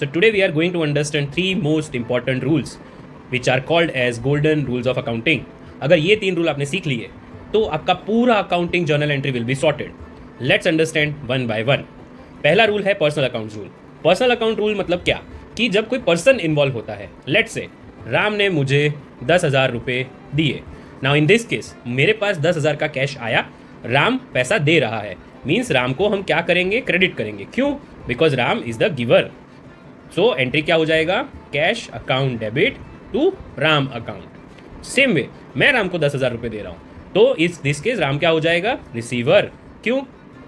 So today we are going to understand three most important rules which are called as golden rules of accounting. अगर ये तीन rule आपने सीख लिए तो आपका पूरा accounting journal entry will be sorted. Let's understand one by one. पहला रूल है personal account rule. Personal account rule मतलब क्या कि जब कोई पर्सन इन्वॉल्व होता है, लेट्स से राम ने मुझे 10,000 रुपये दिए. नाउ इन दिस केस मेरे पास 10,000 का कैश आया, राम पैसा दे रहा है, मीन्स राम को हम क्या करेंगे, क्रेडिट करेंगे. क्यों? Because Ram is the giver. So entry क्या हो जाएगा, cash account debit to Ram account. Same way मैं राम को 10,000 रुपये दे रहा हूँ, तो इस दिस केस राम क्या हो जाएगा, रिसीवर. क्यों?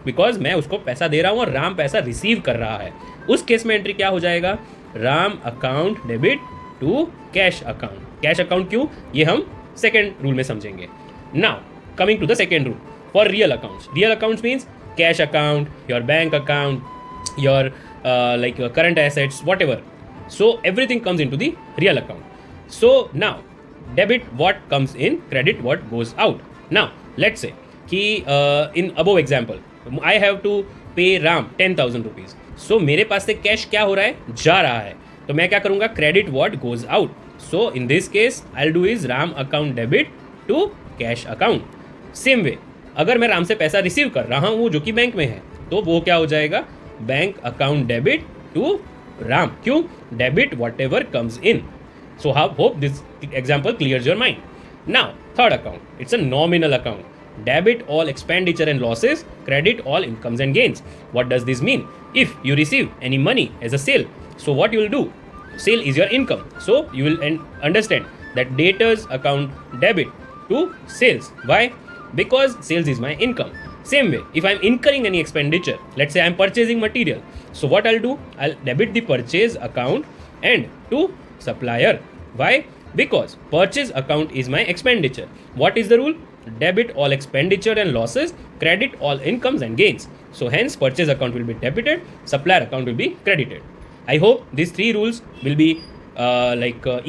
बिकॉज मैं उसको पैसा दे रहा हूँ और राम पैसा रिसीव कर रहा है. उस केस में एंट्री क्या हो जाएगा, Ram account debit to cash account. Cash account क्यों, ये हम सेकेंड रूल में समझेंगे. Now coming to the second rule for real accounts. Real accounts means cash account, your bank account, your like your current assets, whatever. So everything comes into the real account. So now debit what comes in, credit what goes out. Now let's say कि in above example I have to pay Ram 10,000 rupees. So मेरे पास से cash क्या हो रहा है, जा रहा है, तो मैं क्या करूँगा, credit what goes out. So in this case I'll do is Ram account debit to cash account. Same way अगर मैं राम से पैसा रिसीव कर रहा हूँ जो कि बैंक में है, तो वो क्या हो जाएगा, bank account debit to Ram. क्यों? Debit whatever comes in. So hope this example clears your mind. Now third account, it's a nominal account. Debit all expenditure and losses, credit all incomes and gains. What does this mean? If you receive any money as a sale, so what you will do, sale is your income, so you will understand that debtors account debit to sales. Why? Because sales is my income. Same way, if I'm incurring any expenditure, let's say I'm purchasing material, so what I'll do, I'll debit the purchase account and to supplier. Why? Because purchase account is my expenditure. What is the rule? Debit all expenditure and losses, credit all incomes and gains. So hence purchase account will be debited, supplier account will be credited. I hope these three rules will be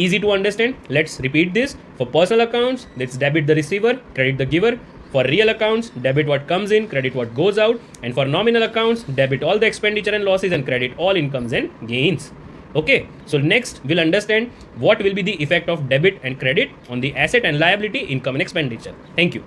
easy to understand. Let's repeat this. For personal accounts, let's debit the receiver, credit the giver. For real accounts, debit what comes in, credit what goes out. And for nominal accounts, debit all the expenditure and losses and credit all incomes and gains. Okay, so next we'll understand what will be the effect of debit and credit on the asset and liability, income and expenditure. Thank you.